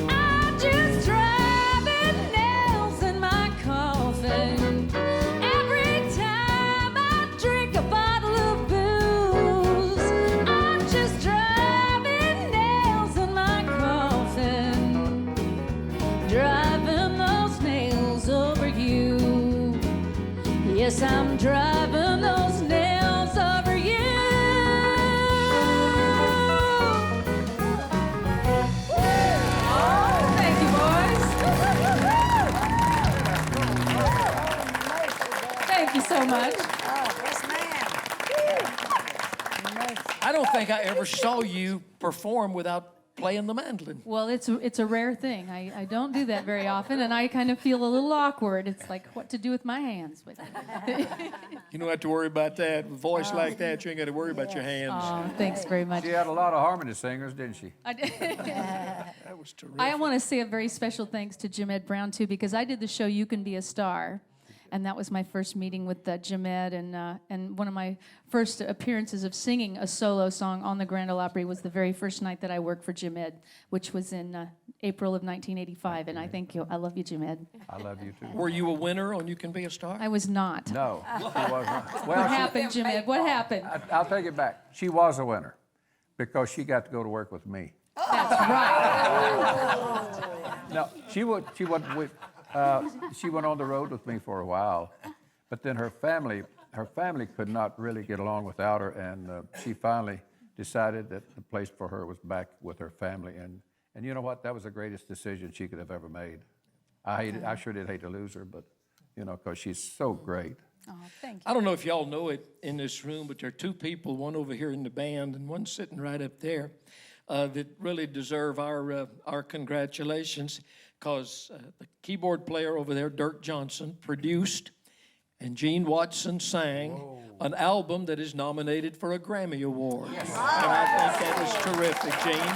I'm just driving nails in my coffin every time I drink a bottle of booze. I'm just driving nails in my coffin, driving those nails over you. Yes, I'm driving those nails over you. Thank you, boys. Thank you so much. I don't think I ever saw you perform without playing the mandolin. Well, it's a rare thing. I don't do that very often, and I kind of feel a little awkward. It's like what to do with my hands. But You don't have to worry about that. With a voice like that, you ain't got to worry about your hands. Oh, thanks very much. She had a lot of harmony singers, didn't she? I did. That was terrific. I want to say a very special thanks to Jim Ed Brown, too, because I did the show You Can Be a Star, and that was my first meeting with Jim Ed, and one of my first appearances of singing a solo song on the Grand Ole Opry was the very first night that I worked for Jim Ed, which was in April of 1985, and I thank you. I love you, Jim Ed. I love you, too. Were you a winner on You Can Be a Star? I was not. No, she wasn't. What happened, Jim Ed? What happened? I'll take it back. She was a winner because she got to go to work with me. That's right. No, she went on the road with me for a while, but then her family could not really get along without her, and she finally decided that the place for her was back with her family, and you know what? That was the greatest decision she could have ever made. I sure did hate to lose her, but you know, because she's so great. Oh, thank you. I don't know if y'all know it in this room, but there are two people, one over here in the band and one sitting right up there, that really deserve our congratulations, because the keyboard player over there, Dirk Johnson, produced, and Gene Watson sang an album that is nominated for a Grammy Award. Yes. And I think that is terrific, Gene.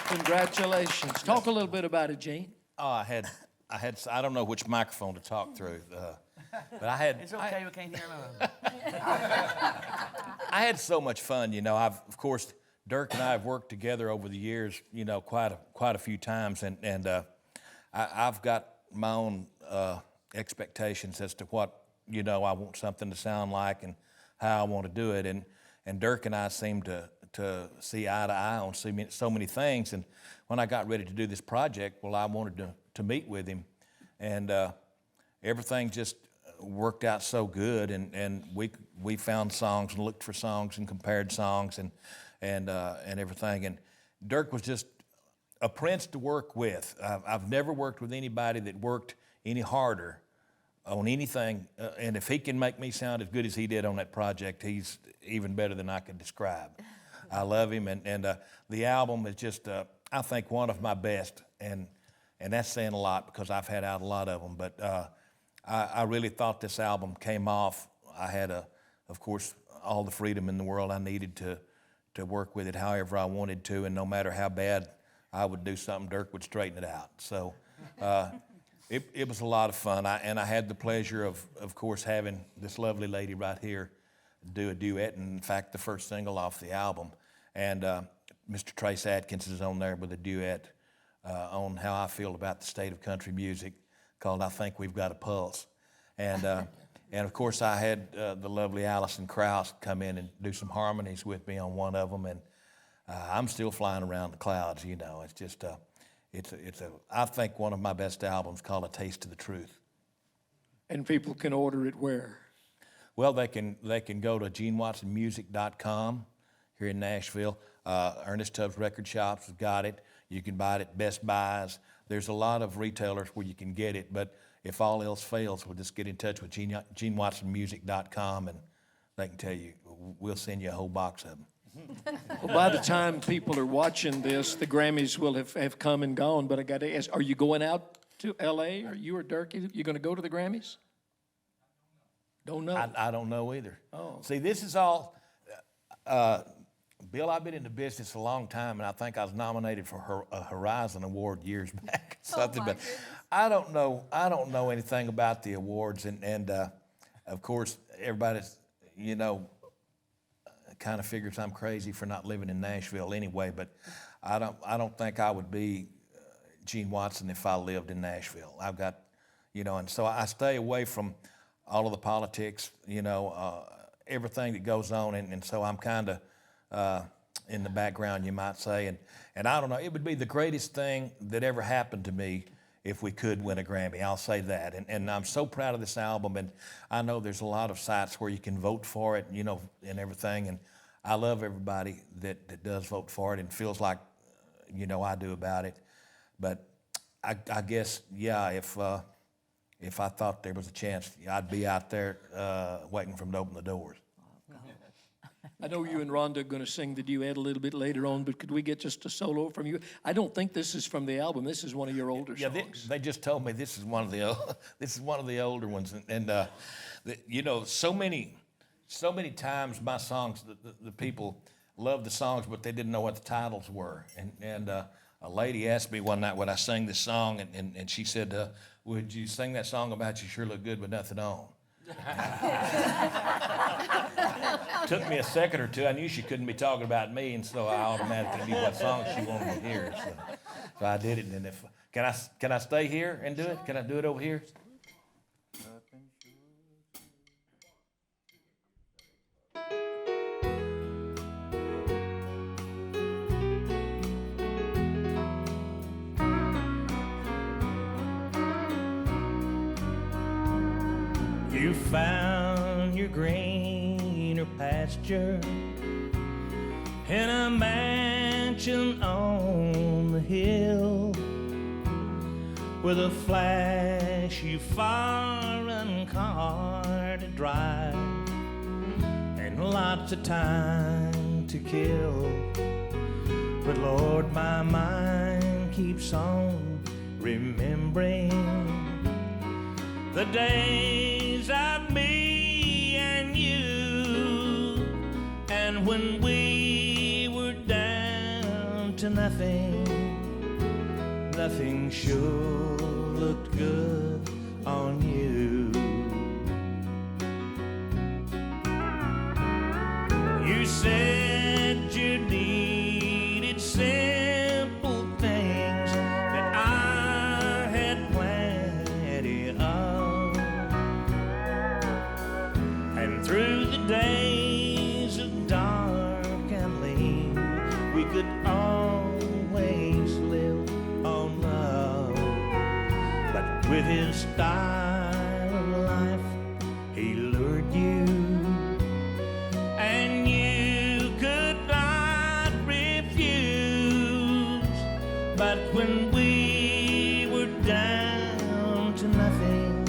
Dirk, congratulations. Talk a little bit about it, Gene. Oh, I don't know which microphone to talk through, but I had. It's okay, we can't hear none. I had so much fun, you know. Of course, Dirk and I have worked together over the years, you know, quite a few times, and I've got my own expectations as to what, you know, I want something to sound like and how I want to do it, and Dirk and I seem to see eye to eye on so many things, and when I got ready to do this project, well, I wanted to meet with him, and everything just worked out so good, and we found songs and looked for songs and compared songs and everything. And Dirk was just a prince to work with. I've never worked with anybody that worked any harder on anything, and if he can make me sound as good as he did on that project, he's even better than I could describe. I love him, and the album is just, I think, one of my best, and that's saying a lot because I've had out a lot of them, but I really thought this album came off. I had, of course, all the freedom in the world I needed to work with it however I wanted to, and no matter how bad I would do something, Dirk would straighten it out. So it was a lot of fun, and I had the pleasure of course, having this lovely lady right here do a duet, and in fact, the first single off the album. And Mr. Trace Adkins is on there with a duet on how I feel about the state of country music, called I Think We've Got a Pulse. And of course, I had the lovely Alison Krauss come in and do some harmonies with me on one of them, and I'm still flying around the clouds, you know. It's just, I think one of my best albums, called A Taste of the Truth. And people can order it where? Well, they can go to GeneWatsonMusic.com here in Nashville. Ernest Tubbs Record Shops has got it. You can buy it at Best Buys. There's a lot of retailers where you can get it, but if all else fails, we'll just get in touch with GeneWatsonMusic.com, and they can tell you, we'll send you a whole box of them. Well, by the time people are watching this, the Grammys will have come and gone, but I got to ask, are you going out to L.A., or you or Dirk, you going to go to the Grammys? Don't know. I don't know either. Oh. See, this is all, Bill, I've been in the business a long time, and I think I was nominated for a Horizon Award years back. Something, but I don't know anything about the awards, and of course, everybody's, you know, kind of figures I'm crazy for not living in Nashville anyway, but I don't think I would be Gene Watson if I lived in Nashville. I've got, you know, and so I stay away from all of the politics, you know, everything that goes on, and so I'm kind of in the background, you might say, and I don't know, it would be the greatest thing that ever happened to me if we could win a Grammy. I'll say that, and I'm so proud of this album, and I know there's a lot of sites where you can vote for it, you know, and everything, and I love everybody that does vote for it and feels like, you know, I do about it, but I guess, yeah, if I thought there was a chance, I'd be out there waiting for them to open the doors. I know you and Rhonda are going to sing the duet a little bit later on, but could we get just a solo from you? I don't think this is from the album. This is one of your older songs. They just told me this is one of the older ones, and you know, so many times my songs, the people loved the songs, but they didn't know what the titles were, and a lady asked me one night when I sang this song, and she said, "Would you sing that song about you sure look good with nothing on?" Took me a second or two. I knew she couldn't be talking about me, and so I automatically knew what song she wanted to hear. So I did it. And if can I stay here and do it? Can I do it over here? You found your greener pasture in a mansion on the hill with a flashy foreign car to drive and lots of time to kill. But Lord, my mind keeps on remembering the days of me and you, and when we were down to nothing, nothing sure looked good on you. You said you needed simple things that I had plenty of, and through the days of dark and lean, we could always live on love. But with his style of life, he lured you, and you could not refuse. But when we were down to nothing,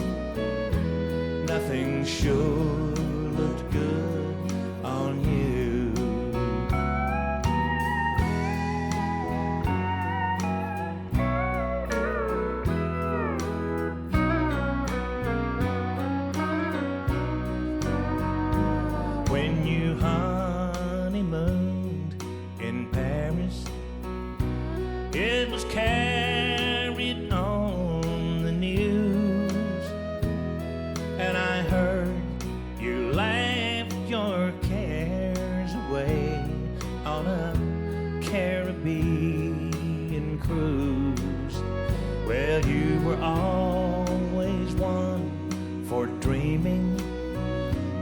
were always one for dreaming.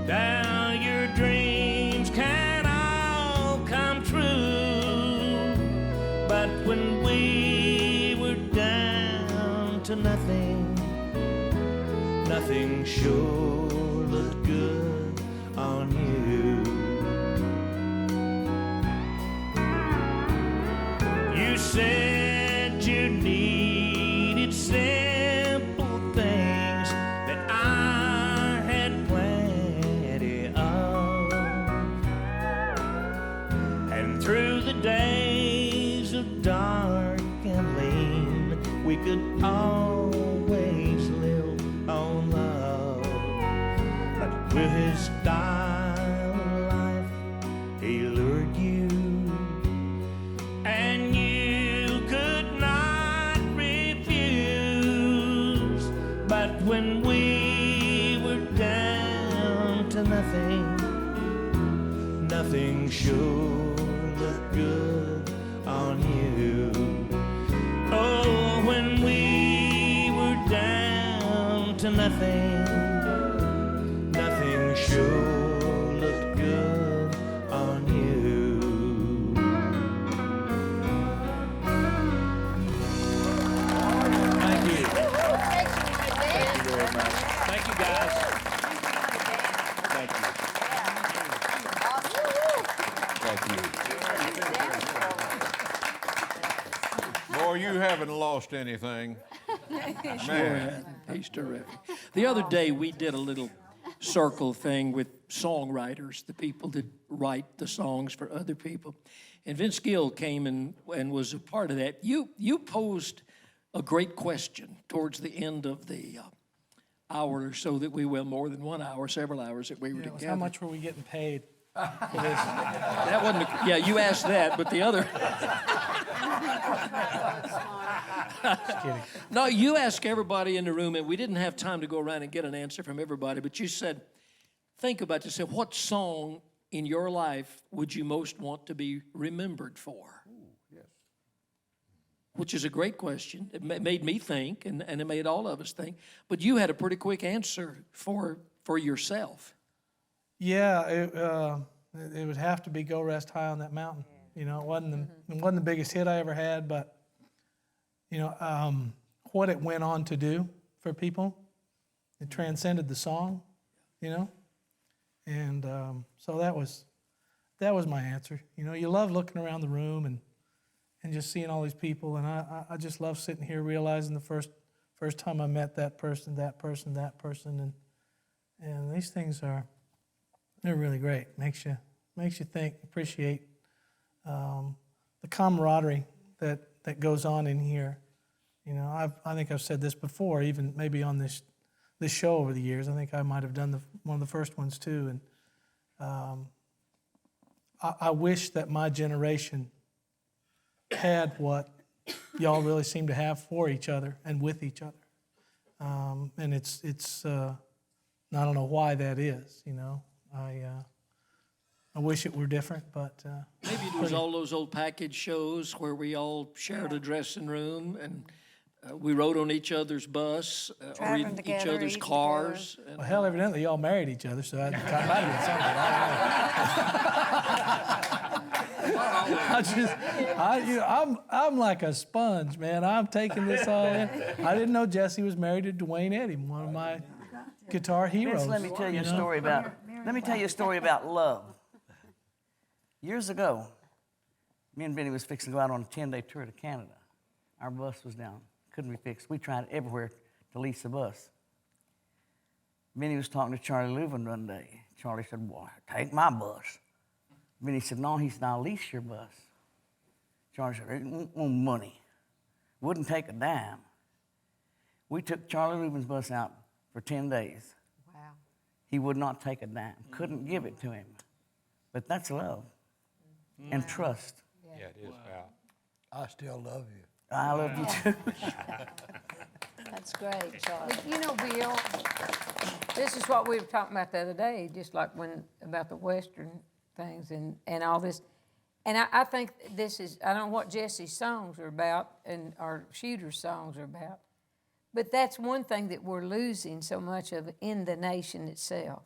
Now your dreams can all come true. But when we were down to nothing, nothing sure looked good on you. You said you needed simple things that I had plenty of. And through the days of dark and lean, we could always live on love. But with his style of life, he lured you, and you could not refuse. But when we were down to nothing, nothing sure looked good on you. Oh, when we were down to nothing, nothing sure looked good on you. Thank you. Thank you very much. Thank you, guys. Thank you. Thank you. Boy, you haven't lost anything. Man. He's terrific. The other day, we did a little circle thing with songwriters, the people that write the songs for other people. And Vince Gill came and was a part of that. You posed a great question towards the end of the hour or so that we were, more than 1 hour, several hours that we were together. How much were we getting paid for this? That wasn't, yeah, you asked that, but the other. Just kidding. No, you asked everybody in the room, and we didn't have time to go around and get an answer from everybody, but you said, think about this. What song in your life would you most want to be remembered for? Which is a great question. It made me think, and it made all of us think. But you had a pretty quick answer for yourself. Yeah, it would have to be "Go Rest High on That Mountain." You know, it wasn't the biggest hit I ever had, but you know what it went on to do for people. It transcended the song, you know, and so that was my answer. You know, you love looking around the room and just seeing all these people, and I just love sitting here realizing the first time I met that person, and these things they're really great. Makes you think, appreciate the camaraderie that goes on in here. You know, I think I've said this before, even maybe on this show over the years. I think I might have done one of the first ones too, and I wish that my generation had what y'all really seem to have for each other and with each other. And it's I don't know why that is, you know. I wish it were different, but maybe it was all those old package shows where we all shared a dressing room and we rode on each other's bus or each other's cars. Well, hell, evidently y'all married each other, so that might have been something. I'm like a sponge, man. I'm taking this all in. I didn't know Jessi was married to Dwayne Eddy, one of my guitar heroes. Vince, let me tell you a story about. Let me tell you a story about love. Years ago, me and Benny was fixing to go out on a 10-day tour to Canada. Our bus was down, couldn't be fixed. We tried everywhere to lease a bus. Benny was talking to Charley Pride one day. Charley said, "Boy, take my bus." Benny said, "No," he said, "I'll lease your bus." Charley said, "It won't want money. Wouldn't take a dime." We took Charley Pride's bus out for 10 days. Wow. He would not take a dime, couldn't give it to him. But that's love and trust. Yeah, it is, pal. I still love you. I love you too. That's great, Charlie. You know, Bill, this is what we were talking about the other day, just like about the Western things and all this. And I think this is, I don't know what Jessi's songs are about or Shooter's songs are about, But that's one thing that we're losing so much of in the nation itself,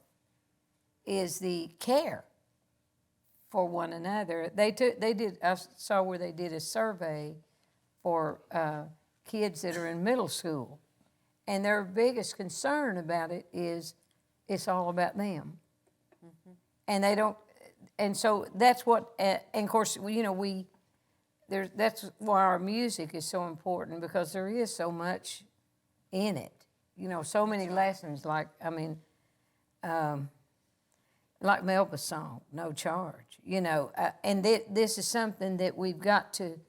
is the care for one another. I saw where they did a survey for kids that are in middle school, and their biggest concern about it is it's all about them. And they don't, and so that's what, and of course, that's why our music is so important, because there is so much in it. So many lessons, like Melba's song, No Charge, and this is something that we've got to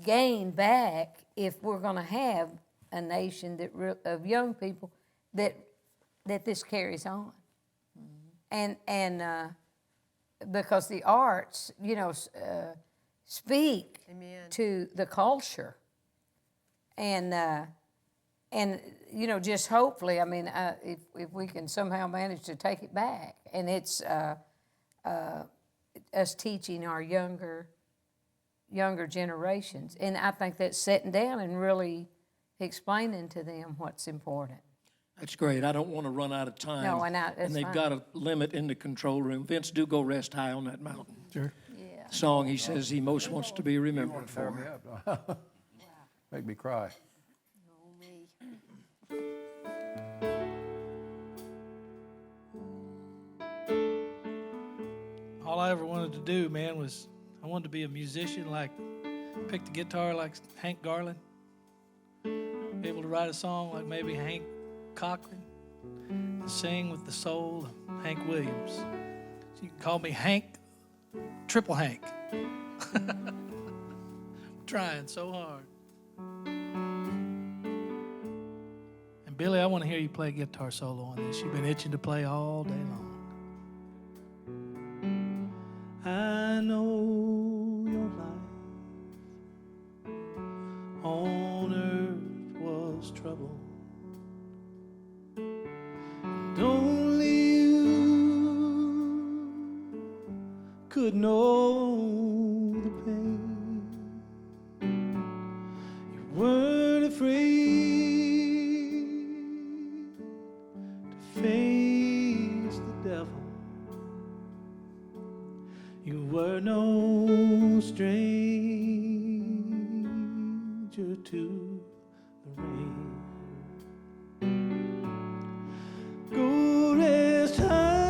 gain back if we're going to have a nation of young people that this carries on. And because the arts, speak to the culture, and just hopefully, if we can somehow manage to take it back, and it's us teaching our younger generations, and I think that's sitting down and really explaining to them what's important. That's great. I don't want to run out of time. No, and they've got a limit in the control room. Vince, do go rest high on that mountain. Sure. Yeah. Song he says he most wants to be remembered for. Me up. Make me cry. All I ever wanted to do, man, was I wanted to be a musician, pick the guitar like Hank Garland, be able to write a song like maybe Hank Cochran, and sing with the soul of Hank Williams. So you can call me Hank, Triple Hank. I'm trying so hard. And Billy, I want to hear you play guitar solo on this. You've been itching to play all day long. I know your life on earth was trouble, and only you could know the pain. You weren't afraid to face the devil. You were no stranger to the rain. Go rest high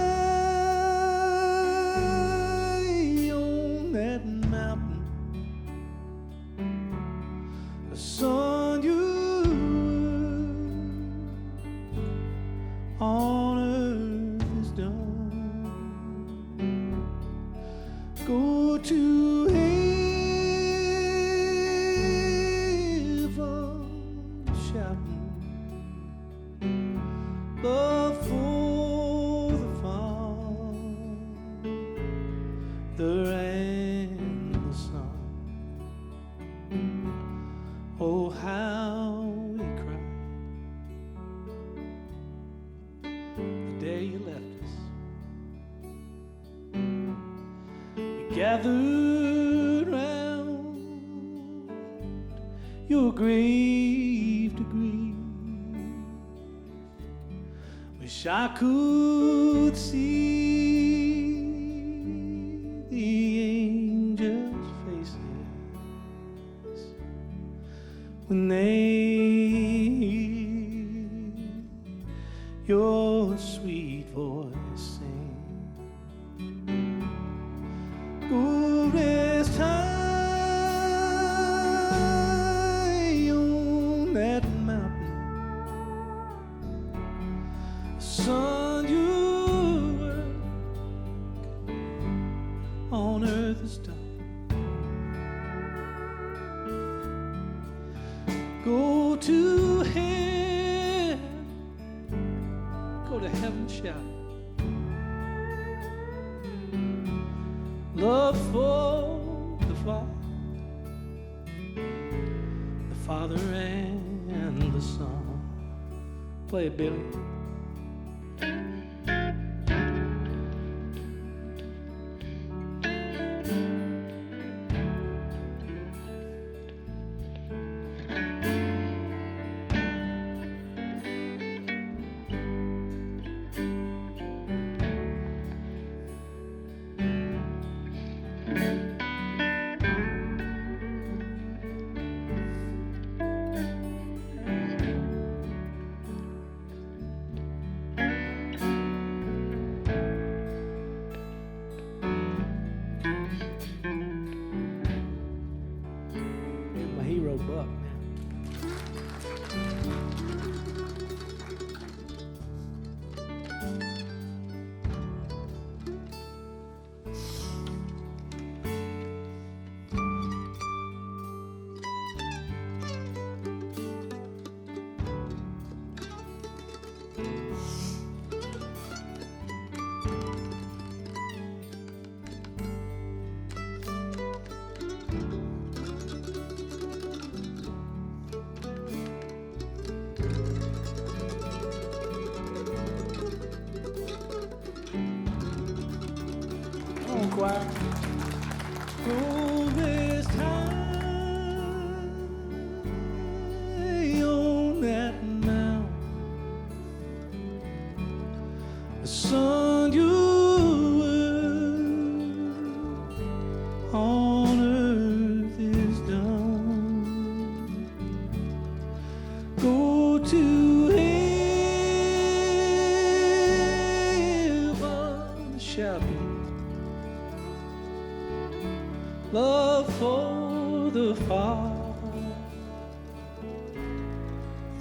on that mountain. The sun you on earth is done. Go to heaven shouting, love for the Father and the Son. Oh, how he cried the day you left us. Gathered round your grave to grieve. Wish I could see the angels' faces when they hear your sweet voice sing. Go rest high on that mountain. The sun you work on earth is done. Go to heaven, go to heaven shout. Love for the Father and the Son. Play it, Billy. quiet. Oh, this time on that mountain, the sun you were on earth is done. Go to heaven shouting love for the Father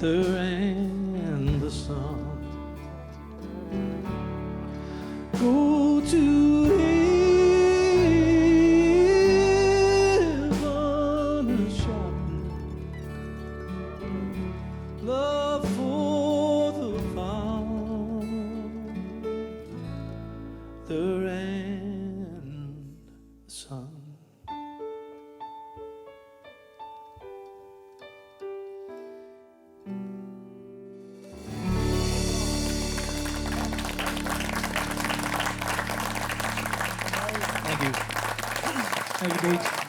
and the Son. Go to heaven shouting love for the Father and the Son. Thank you. Thank you, Beach.